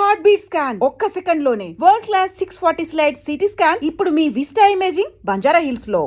Heart beat scan ఒక్క second లోనే world class 640 slide CT scan ఇప్పుడు మీ విస్టా ఇమేజింగ్ బంజారా హిల్స్ లో.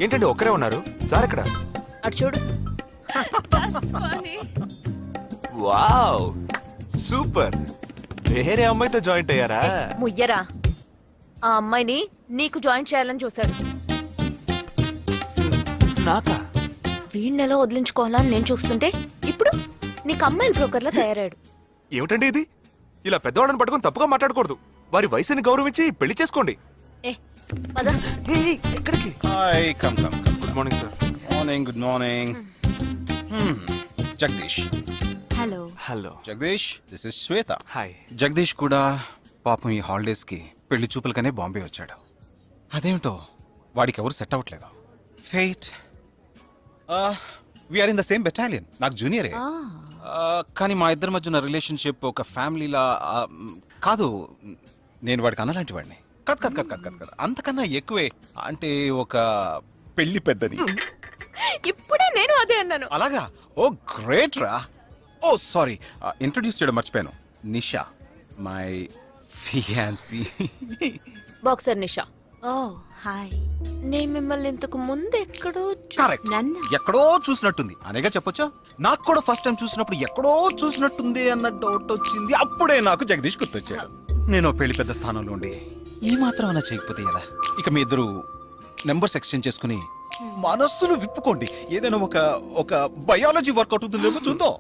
ఏంటండి ఒక్కరే ఉన్నారు సార్ ఇక్కడ? అటు చూడు. Wow super. వేరే అమ్మాయితో జాయింట్ అయ్యారా? ముయ్యరా, ఆ అమ్మాయిని నీకు జాయిన్ చేయాలని చూశాడు. నాకా? వీడిని ఎలా వదిలించుకోవాలని నేను చూస్తుంటే ఇప్పుడు నీకు అమ్మాయిల బ్రోకర్లా తయారాడు. ఏమిటండి ఇది? ఇలా పెద్దవాళ్ళని పట్టుకొని తప్పుగా మాట్లాడకూడదు. వారి వయసుని గౌరవించి పెళ్లి చేసుకోండి. ఏ పద. ఎక్కడికి? Hi come come come. Good morning sir. Morning good morning. Jagadish. Hello. Hello Jagadish, this is Shweta. Hi. Jagadish కూడా పాపం ఈ హాలిడేస్ కి పెళ్లి చూపులకనే బాంబే వచ్చాడు. అదేమిటో వాడికి ఎవరు సెట్ అవ్వట్లేదు. Fate. We're in the same battalion. నాకు జూనియరే. కానీ మా ఇద్దరి మధ్య ఉన్న రిలేషన్షిప్ ఒక ఫ్యామిలీలా కాదు. నేను వాడికి అన్నలాంటి వాడిని కద్ కద్ కద్ కద్ కద్ కద్ అంతకన్నా ఎక్కువే. అంటే ఒక పెళ్లి పెద్దని. ఇప్పుడే నేను అదే అన్నాను. అలాగా? ఓ గ్రేట్ రా. ఓ సారీ, ఇంట్రొడ్యూస్ చేయడం మర్చిపోయాను. Nisha, my fiancee. Boxer Nisha. Oh hi. నేను మిమ్మల్ని ఇంతకు ముందు ఎక్కడో కరెక్ట్. ఎక్కడో చూసినట్టుంది అనేగా చెప్పొచ్చా? నాకు కూడా ఫస్ట్ టైం చూసినప్పుడు ఎక్కడో చూసినట్టుంది అన్న డౌట్ వచ్చింది. అప్పుడే నాకు జగదీష్ గుర్తొచ్చాడు. నేను పెళ్లి పెద్ద స్థానంలో ఉండి ఈ మాత్రం అలా చేయకపోతే కదా. ఇక మీ ఇద్దరు నెంబర్స్ ఎక్స్చేంజ్ చేసుకుని మనస్సులు విప్పుకోండి. ఏదైనా ఒక బయాలజీ వర్కౌట్ అవుతుందేమో చూద్దాం.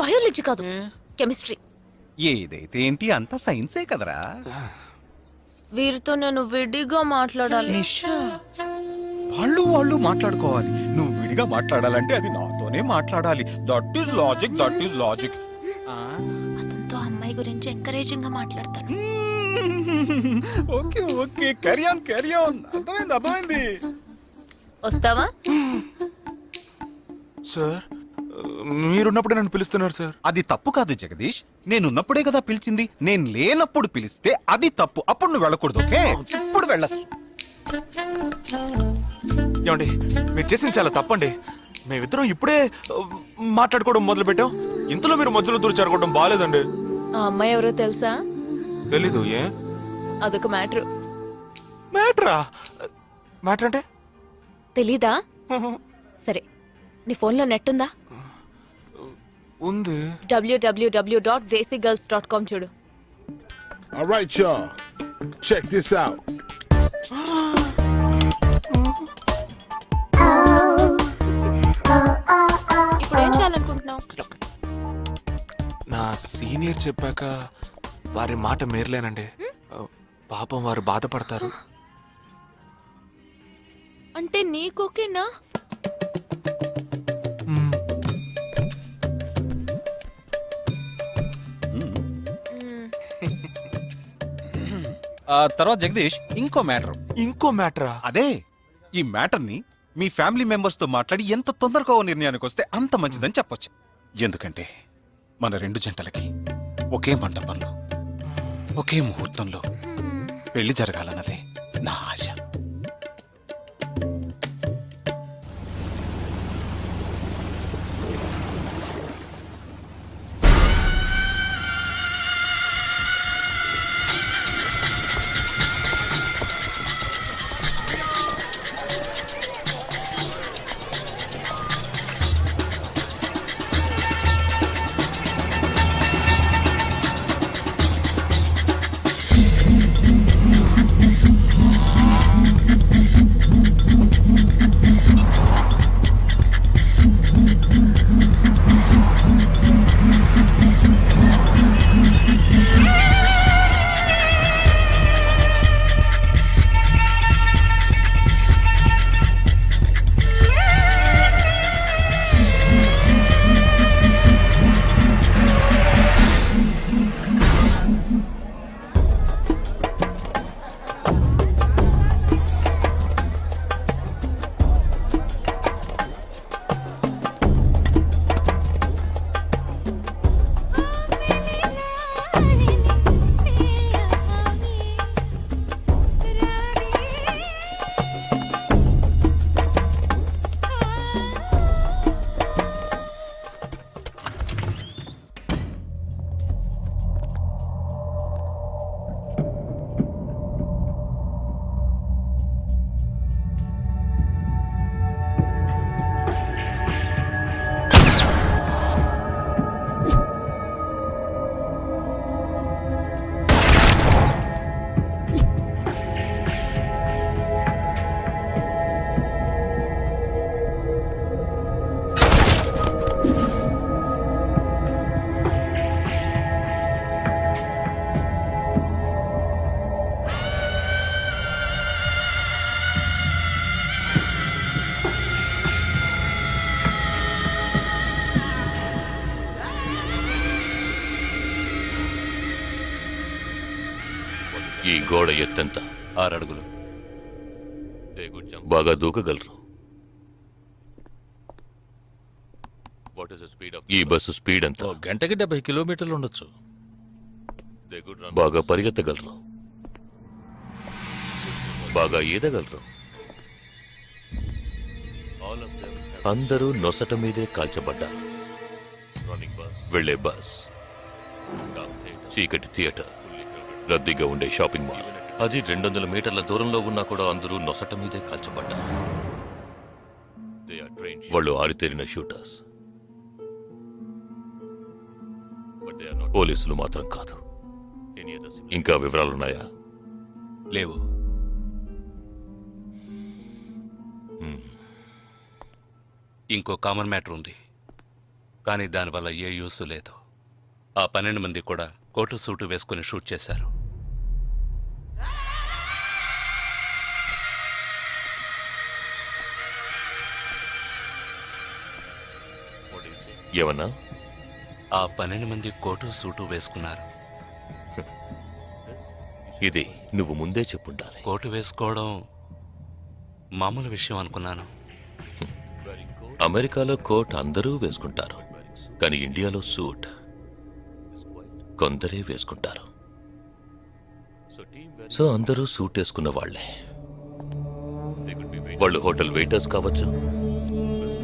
బయాలజీ కాదు, కెమిస్ట్రీ. ఏదైతే ఏంటి, అంతా సైన్సే కదరా. వీరితో నేను విడిగా మాట్లాడాలి. వాళ్ళు మాట్లాడుకోవాలి. నువ్వు విడిగా మాట్లాడాలంటే అది నాతోనే మాట్లాడాలి. That is logic, that is logic. అతనితో అమ్మాయి గురించి ఎంకరేజింగ్ గా మాట్లాడతాను. Okay okay, carry on carry on. అర్థమైంది. వస్తావా? సార్ మీరున్నప్పుడే నన్ను పిలుస్తున్నారు సార్. అది తప్పు కాదు జగదీష్. నేనున్నప్పుడే కదా పిలిచింది. నేను లేనప్పుడు పిలిస్తే అది తప్పు. అప్పుడు నువ్వు వెళ్ళకూడదు. ఓకే, ఇప్పుడు వెళ్ళచ్చు. ఏమండి మీరు చేసింది చాలా తప్పండి. మేమిద్దరం ఇప్పుడే మాట్లాడుకోవడం మొదలు పెట్టాం. ఇంతలో మీరు మధ్యలో దూరం జరగడం బాగాలేదండి. ఆ అమ్మాయి ఎవరో తెలుసా? తెలీదు. ఏ అదొక మ్యాటర్. మ్యాటరా? మ్యాటర్ అంటే? తెలీదా? సరే, నీ ఫోన్లో నెట్ ఉందా? ఉంది. www.desigirls.com చూడు. All right, y'all. Check this out. ఇప్పుడు ఏం చేయాలనుకుంటున్నావు? నా సీనియర్ చెప్పాక వారి మాట మేరలేనండి. పాపం వారు బాధపడతారు. అంటే నీకోకేనా? తర్వాత జగదీష్, ఇంకో మ్యాటరా? అదే, ఈ మ్యాటర్ ని మీ ఫ్యామిలీ మెంబర్స్ తో మాట్లాడి ఎంత తొందరగా ఓ నిర్ణయానికి వస్తే అంత మంచిదని చెప్పొచ్చు. ఎందుకంటే మన రెండు జంటలకి ఒకే మండపంలో ఒకే ముహూర్తంలో పెళ్లి జరగాలన్నదే నా ఆశ. ఈ గోడ ఎత్తెంత? 6 అడుగులు. బాగా దూకగలరు. ఈ బస్సు స్పీడ్ ఎంత? గంటకి 70 కిలోమీటర్లు ఉండొచ్చు. బాగా పరిగెత్తగలరు. బాగా ఈదగలరు. అందరూ నొసట మీదే కాల్చబడ్డారు. వెళ్లే బస్, చీకటి థియేటర్, రద్దీగా ఉండే షాపింగ్ మాల్, అది 200 మీటర్ల దూరంలో ఉన్నా కూడా అందరూ నొసట మీదే కాల్చబడ్డారు. వాళ్ళు ఆరితేరిన షూటర్స్. పోలీసులు మాత్రం కాదు. ఇంకా వివరాలున్నాయా? లేవు. ఇంకో కామన్ మ్యాటర్ ఉంది, కానీ దానివల్ల ఏ యూస్ లేదు. ఆ 12 మంది కూడా కోటు సూటు వేసుకుని షూట్ చేశారు. ఏమన్నా? ఆ 12 మంది కోటు సూటు వేసుకున్నారు. ఇది నువ్వు ముందే చెప్పుండాలి. కోటు వేసుకోవడం మామూలు విషయం అనుకున్నాను. అమెరికాలో కోట్ అందరూ వేసుకుంటారు, కానీ ఇండియాలో సూట్ కొందరే వేసుకుంటారు. సో అందరూ సూట్ వేసుకున్న వాళ్లే. వాళ్ళు హోటల్ వెయిటర్స్ కావచ్చు,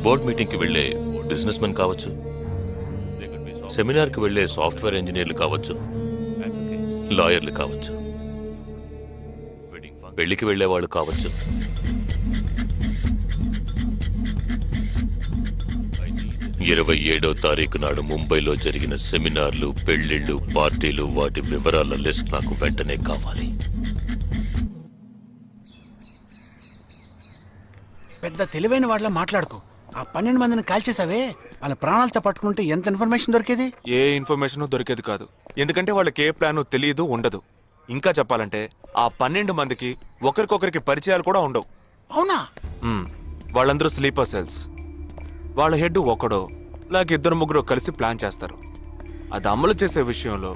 బోర్డ్ మీటింగ్కి వెళ్లే బిజినెస్ మెన్ కావచ్చు, సెమినార్కి వెళ్లే సాఫ్ట్వేర్ ఇంజనీర్లు కావచ్చు, లాయర్లు కావచ్చు, పెళ్లికి వెళ్లే వాళ్ళు కావచ్చు. 27వ తారీఖు నాడు ముంబైలో జరిగిన సెమినార్లు, పెళ్లిళ్లు, పార్టీలు, వాటి వివరాల లిస్ట్ నాకు వెంటనే కావాలి. పెద్ద తెలివైన వాళ్ళ మాట్లాడుకో. ఆ 12 మందిని కాల్చేసావే, వాళ్ళ ప్రాణాలతో పట్టుకుంటే ఎంత ఇన్ఫర్మేషన్ దొరికేది? ఏ ఇన్ఫర్మేషన్ దొరికేది కాదు, ఎందుకంటే వాళ్ళకి ఏ ప్లాన్ తెలియదు, ఉండదు. ఇంకా చెప్పాలంటే ఆ 12 మందికి ఒకరికొకరికి పరిచయాలు కూడా ఉండవు. అవునా? వాళ్ళందరూ స్లీపర్ సెల్స్. వాళ్ళ హెడ్ ఒకడో లేక 2-3 కలిసి ప్లాన్ చేస్తారు. అది అమలు చేసే విషయంలో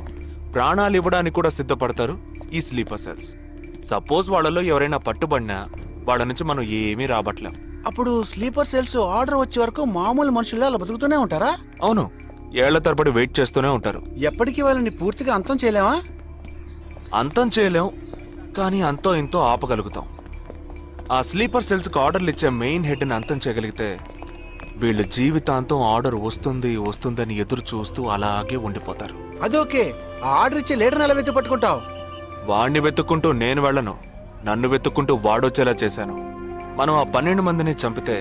ప్రాణాలు ఇవ్వడానికి కూడా సిద్ధపడతారు ఈ స్లీపర్ సెల్స్. సపోజ్ వాళ్ళలో ఎవరైనా పట్టుబడినా వాళ్ళ నుంచి మనం ఏమీ రాబట్టలేం. అప్పుడు స్లీపర్ సెల్స్ ఆర్డర్ వచ్చే వరకు మామూలు మనుషుల్లో అలా బతుకుతూనే ఉంటారా? అవును, ఏళ్ల తరబడి వెయిట్ చేస్తూనే ఉంటారు. ఎప్పటికీ వాళ్ళని పూర్తిగా అంతం చేయలేమా? అంతం చేయలేం, కానీ అంతో ఇంతో ఆపగలుగుతాం. ఆ స్లీపర్ సెల్స్కి ఆర్డర్లు ఇచ్చే మెయిన్ హెడ్ని అంతం చేయగలిగితే వీళ్ళ జీవితాంతం ఆర్డర్ వస్తుందని ఎదురు చూస్తూ అలాగే ఉండిపోతారు. అదోకే, ఆ ఆర్డర్ ఇచ్చే లీడర్ని ఎలా వెతికి పట్టుకుంటావు? వాడిని వెతుక్కుంటూ నేను వెళ్ళను, నన్ను వెతుక్కుంటూ వాడొచ్చేలా చేశాను. మనం ఆ 12 మందిని చంపితే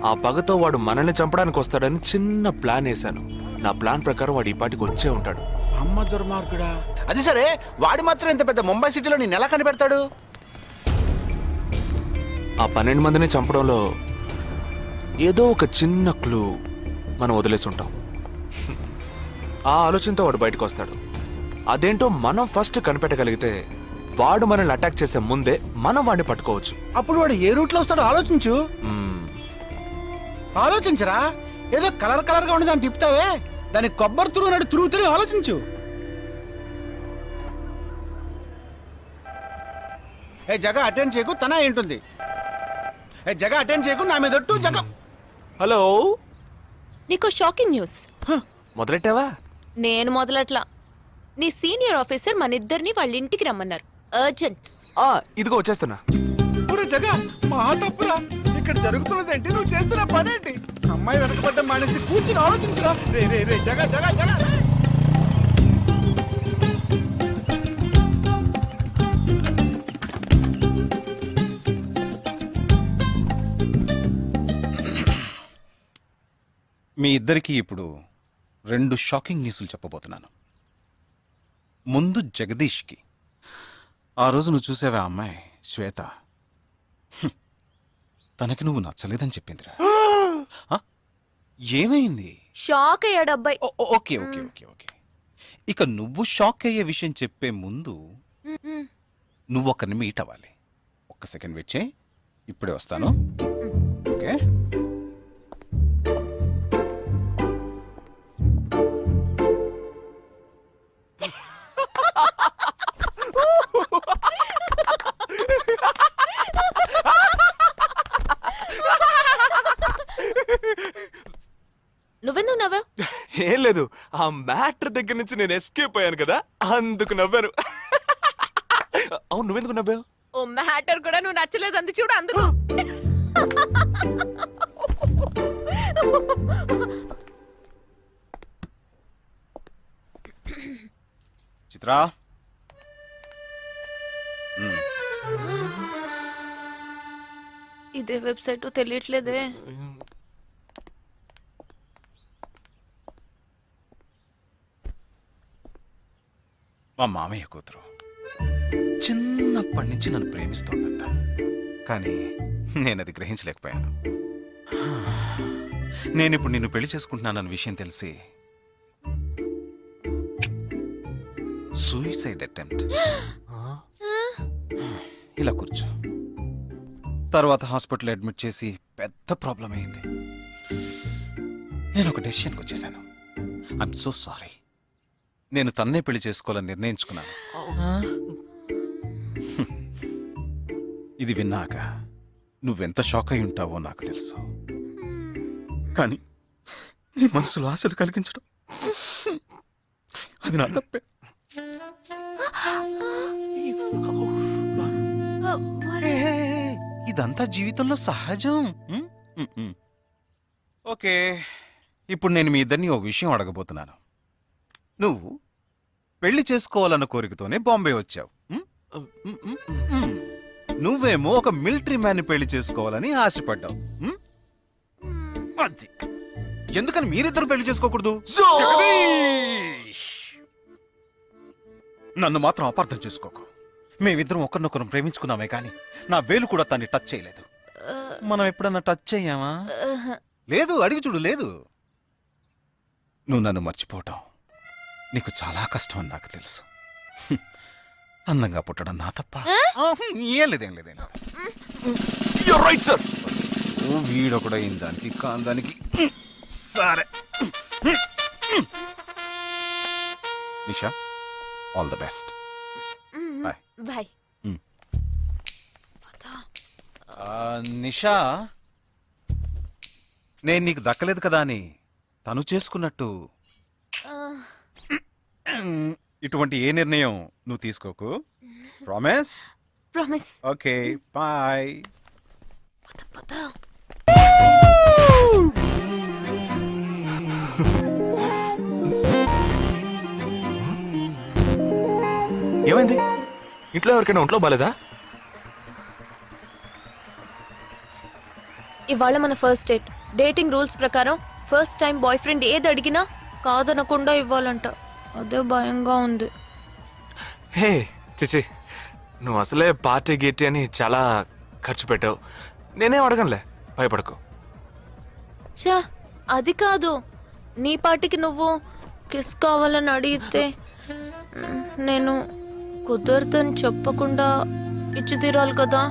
ఆ పగతో వాడు మనల్ని చంపడానికి వస్తాడని చిన్న ప్లాన్ వేశాను. నా ప్లాన్ ప్రకారం వాడు ఈ పాటికి వచ్చే ఉంటాడు. అమ్మ దుర్మార్గుడా! అది సరే, వాడి మాత్రం ఇంత పెద్ద ముంబై సిటీలో నేను ఎలా కనిపెడతాడు? ఆ 12 మందిని చంపడంలో ఏదో ఒక చిన్న క్లూ మనం వదిలేసి ఉంటాం. ఆ ఆలోచనతో వాడు బయటకు వస్తాడు. అదేంటో మనం ఫస్ట్ కనిపెట్టగలిగితే వాడు మనల్ని అటాక్ చేసే ముందే మనం వాడిని పట్టుకోవచ్చు. అప్పుడు వాడు ఏ రూట్లో వస్తాడో ఆలోచించు. ఆలోచించరా? ఏదో కలర్ గా ఉండి దాన్ని తిప్పుతావే, దాన్ని కొబ్బరి తురుగు నాడు తిరిగి ఆలోచించు. ఏ జగ అటెండ్ చేయకు, తన ఏంటుంది? ఏ జగ అటెండ్ చేయకు, నా మీద ఒట్టు. జగ హలో, నీకు షాకింగ్ న్యూస్. మొదలెట్టావా? నేను మొదలట్లా. నీ సీనియర్ ఆఫీసర్ మన ఇద్దరిని వాళ్ళ ఇంటికి రమ్మన్నారు, అర్జెంట్. ఇదిగో వచ్చేస్తున్నా. జగ మా తప్పురా, ఇక్కడ జరుగుతున్నదేంటి, నువ్వు చేస్తున్న పనేంటి? అమ్మాయి వెనకబడ్డ మానేసి కూర్చుని ఆలోచించరా. రే రే రే జగ జగ జగ. మీ ఇద్దరికీ ఇప్పుడు 2 షాకింగ్ న్యూస్లు చెప్పబోతున్నాను. ముందు జగదీష్కి. ఆ రోజు నువ్వు చూసావా అమ్మాయి శ్వేత, తనకి నువ్వు నచ్చలేదని చెప్పిందిరా. ఏమైంది? షాక్ అయ్యాడు అబ్బాయి. Okay okay okay okay. ఇక నువ్వు షాక్ అయ్యే విషయం చెప్పే ముందు నువ్వు ఒకరిని మీట్ అవ్వాలి. ఒక్క సెకండ్ వెయిట్ చేయి, ఇప్పుడే వస్తాను. ఓకే. నువ్వెందుకు నవ్వావు? ఏం లేదు, ఆ మ్యాటర్ దగ్గర నుంచి నేను ఎస్కేప్ అయ్యాను కదా, అందుకు నవ్వాను. అవును, నువ్వెందుకు నవ్వావు? ఓ మ్యాటర్ కూడా నువ్వు నచ్చలేదు అంది చూడు అందుకు. చిత్రా, ఇదే వెబ్సైట్ తెలియట్లేదే. మా మామయ్య కూతురు చిన్నప్పటి నుంచి నన్ను ప్రేమిస్తోందంట, కానీ నేనది గ్రహించలేకపోయాను. నేనిప్పుడు నిన్ను పెళ్లి చేసుకుంటున్నానన్న విషయం తెలిసి సూసైడ్ అటెంప్ట్. ఇలా కూర్చో. తర్వాత హాస్పిటల్ అడ్మిట్ చేసి పెద్ద ప్రాబ్లం అయింది. నేను ఒక డెసిషన్కి వచ్చేసాను. I'm so sorry. నేను తన్నే పెళ్లి చేసుకోవాలని నిర్ణయించుకున్నాను. ఇది విన్నాక నువ్వెంత షాక్ అయి ఉంటావో నాకు తెలుసు, కానీ నీ మనసులో ఆశలు కలిగించడం అది నా తప్పే. ఇదంతా జీవితంలో సహజం. ఓకే, ఇప్పుడు నేను మీ ఇద్దరిని ఓ విషయం అడగబోతున్నాను. నువ్వు పెళ్లి చేసుకోవాలన్న కోరికతోనే బాంబే వచ్చావు. నువ్వేమో ఒక మిలిటరీ మ్యాన్ పెళ్లి చేసుకోవాలని ఆశపడ్డావు. అది ఎందుకని మీరిద్దరు పెళ్లి చేసుకోకూడదు? జగదీష్! నన్ను మాత్రం అపార్థం చేసుకోకు. మేమిద్దరం ఒకరినొకరం ప్రేమించుకున్నామే కానీ నా వేలు కూడా తన్ని టచ్ చేయలేదు. మనం ఎప్పుడన్నా టచ్ అయ్యామా? లేదు, అడిగి చూడు. లేదు. నువ్వు నన్ను మర్చిపోవటం నీకు చాలా కష్టం అని నాకు తెలుసు. అందంగా పుట్టడం నా తప్ప. ఏం లేదేం లేదేం లేదు. You're right, sir. వీడొకడ దానికి కాందానికి. సరే Nisha, all the best. Bye. Bye. Nisha, నేను నీకు దక్కలేదు కదా అని తను చేసుకున్నట్టు ఇటువంటి ఏ నిర్ణయం నువ్వు తీసుకోకు. ప్రామిస్? ప్రామిస్. Okay, bye. పద. ఏమైంది? ఇంట్లో ఎవరికైనా ఒంట్లో బాలేదా? ఇవాళ మన ఫస్ట్ డేట్. డేటింగ్ రూల్స్ ప్రకారం ఫస్ట్ టైం బాయ్ ఫ్రెండ్ ఏది అడిగినా కాదనకుండా ఇవ్వాలంట. అదే భయంగా ఉంది. హే చిచి, నువ్వు అసలే పార్టీ గీటీ అని చాలా ఖర్చు పెట్టావు. నేనేం అడగనులే, భయపడకు. చా, అది కాదు. నీ పార్టీకి నువ్వు కిస్ కావాలని అడిగితే నేను కుదరదని చెప్పకుండా ఇచ్చి తీరాలి కదా.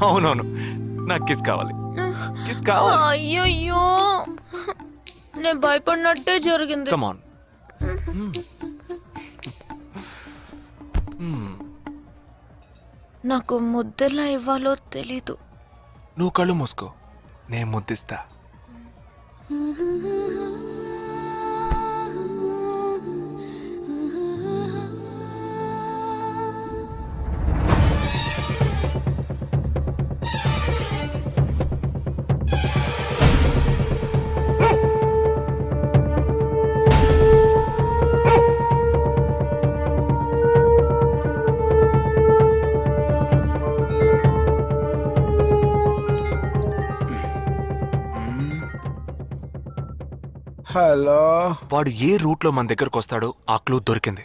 అవునవును, నాకు కిస్ కావాలి. కిస్ కావాలి. అయ్యయ్యో, నేను భయపడినట్టే జరిగింది. Come on. నాకు ముద్దెలా ఇవ్వాలో తెలీదు. నువ్వు కళ్ళు మూసుకో, నేను ముద్దిస్తా. హలో. వాడు ఏ రూట్ లో మన దగ్గరకు వస్తాడో ఆ క్లూ దొరికింది.